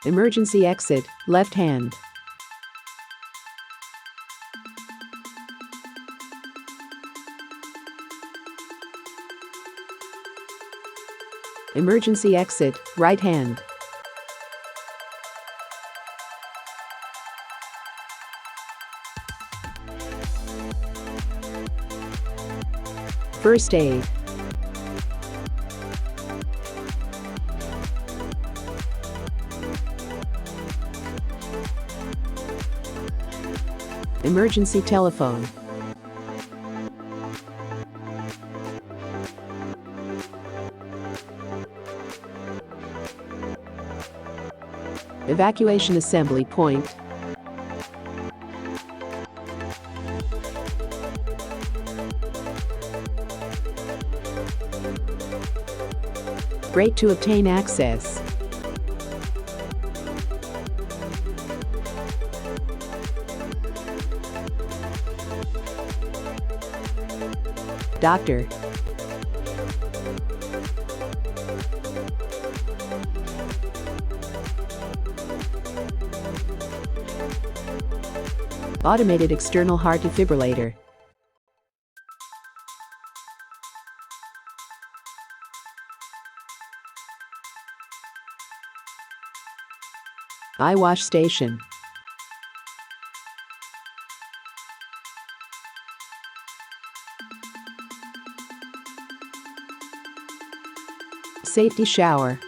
Emergency exit, left hand. Emergency exit, right hand. First aid. Emergency telephone. Evacuation assembly point. Brake to obtain access. Doctor. Automated external heart defibrillator. Eyewash station. Safety shower.